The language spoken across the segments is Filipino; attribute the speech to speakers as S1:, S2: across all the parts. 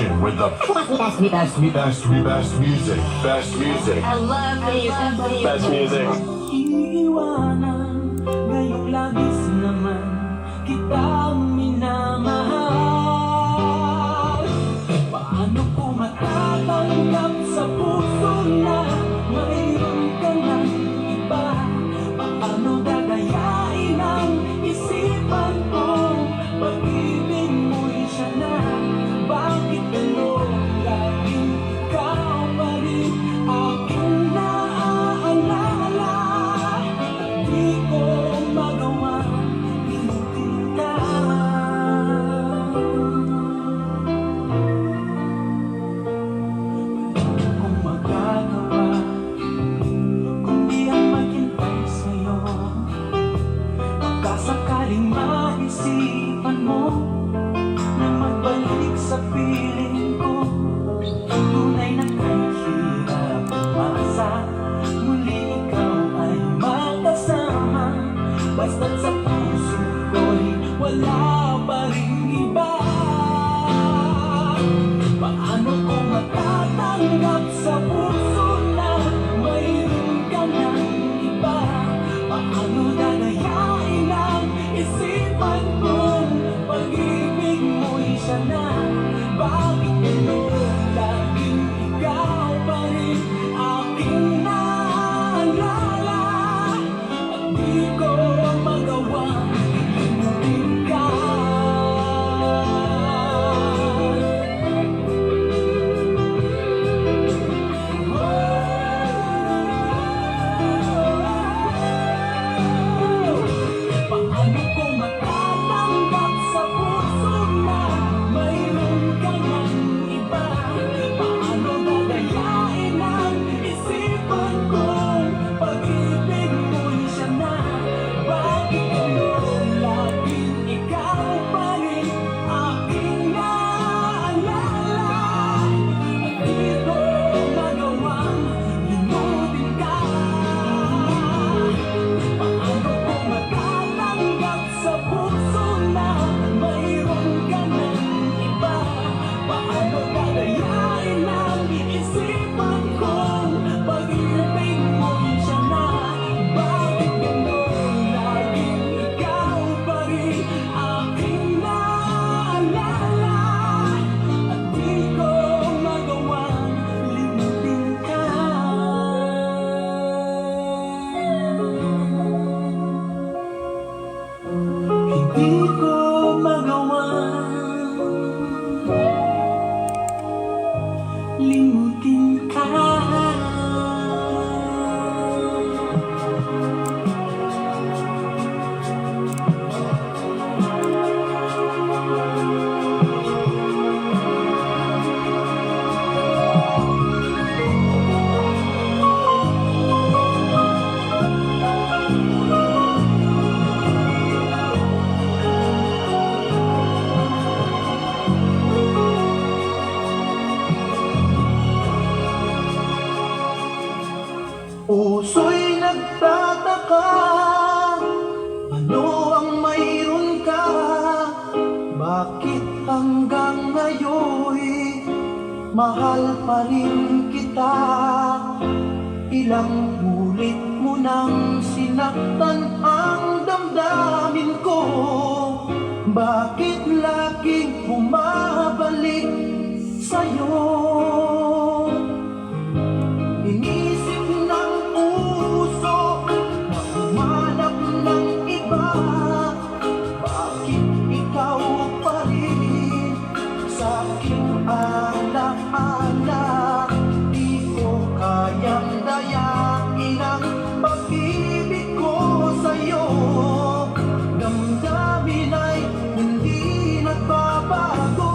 S1: station with the best music. Best music.
S2: I love music.
S1: Best music.
S3: Iniiwanan, ngayong labis naman kitang minamahal. Paano ko matatanggap sa puso na mayroon ka ng iba? Paano dadayain ang isipan ko? Pag-ibig mo'y siya na. Bakit ano laging ikaw pa rin aking naaalala? Di ko magawa limutin ka. Wala akong magagawa kundi ang maghintay sa'yo. Baka sakaling maisipan mo na magbalik sa piling ko. Tunay na kahirap umasa, muli ikaw ay makasama. Basta't sa puso ko'y wala pa rin iba. Paano ko matatanggap sa puso na mayroon ka ng iba? Paano dadayain ang isipan kong pag-ibig mo'y siya na? Bakit ano laging ikaw pa rin aking naalala? At di ko magawang limutin ka. Paano ko matatanggap sa puso na mayroon ka ng iba? Paano dadayain ang isipan kong pag-ibig mo'y siya na? Bakit ano laging ikaw pa rin aking naalala? At di ko magawang limutin ka. Paano ko matatanggap sa puso na mayroon ka ng iba? Paano dadayain ang isipan kong pag-ibig mo'y siya na? Bakit gano'n laging ikaw pa rin aking naalala? At di ko magawang limutin ka. Hindi ko magawang limutin ka. Puso'y nagtataka, ano ang mayroon ka? Bakit hanggang ngayon mahal pa rin kita? Ilang ulit mo nang sinaktan ang damdamin ko. Bakit laging bumabalik sa'yo? Inisip ng puso na humanap ng iba. Bakit ikaw pa rin sa aking alaala? Di ko kayang dayain ang pag-ibig ko sa'yo. Damdamin ay hindi nagbabago.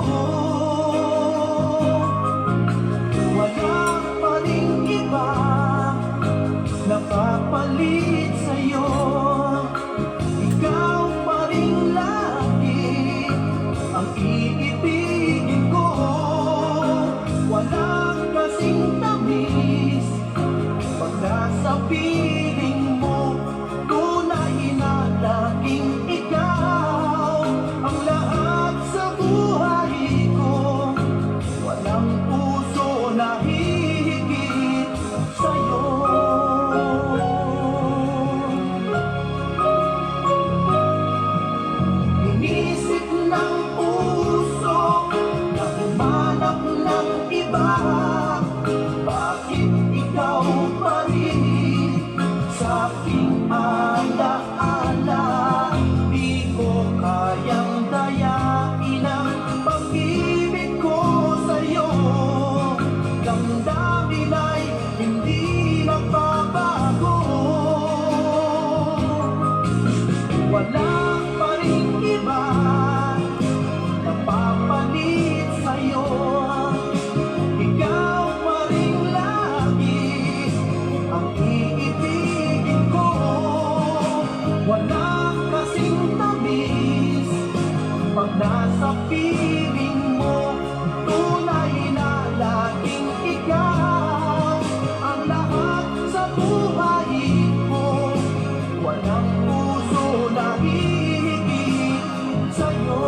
S2: sa piling mo, tunay na laging ikaw ang lahat sa buhay ko. Walang puso na hihigit sa'yo.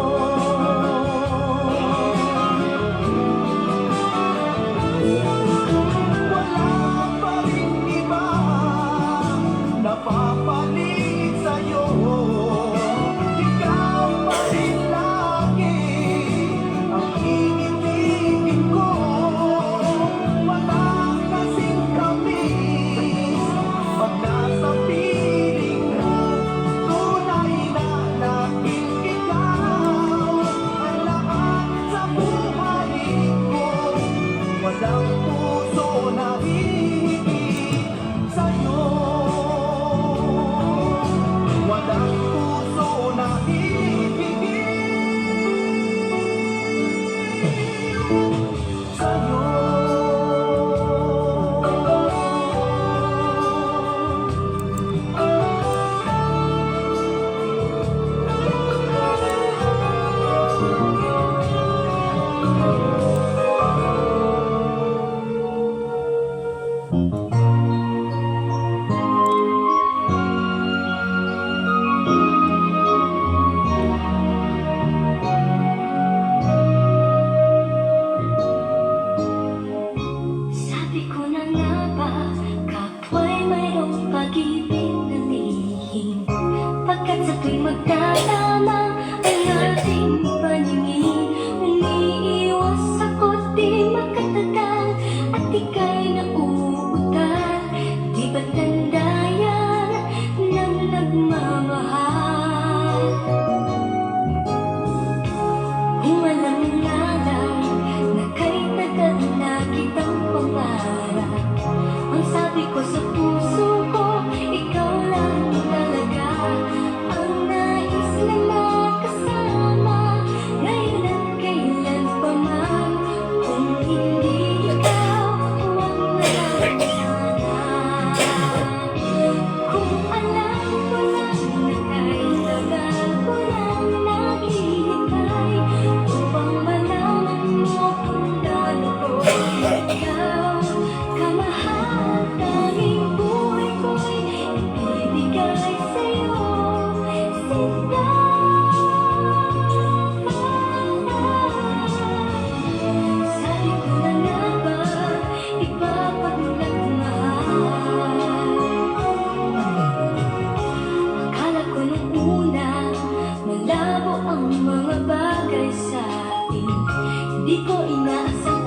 S2: Wala pa rin iba napapalit sa'yo. Ikaw pa rin lagi ang iibigin ko. Wala kasing tamis pag nasa piling mo. Tunay na laging ikaw ang lahat sa buhay ko. Walang puso na hihigit sa'yo. Walang puso na hihigit sa'yo.
S4: Sabi ko na nga ba, kapwa'y mayroong pag-ibig na lihim. Pagkat sa tuwing magkasama ang ating paningin, umiiwas ako't di makatagal at ika'y nauutal. Di ba't tanda yan ng nagmamahal? Kung alam mo nga lang na kay tagal na kitang pangarap, ang sabi ko sa puso ko, ikaw lang talaga ang nais na makasama ngayon at kailan pa man. Kung hindi ikaw, huwag na lang sana. Kung alam ko lang na kay tagal ko lang naghihintay upang malaman mo kung gaano ko ikaw kamahal. Tanging buhay ko'y ibibigay sa'yo, sinta. Sabi ko na nga ba, ipapagmahal. Akala ko nung una, malabo ang mga bagay sa atin. Hindi ko inaasal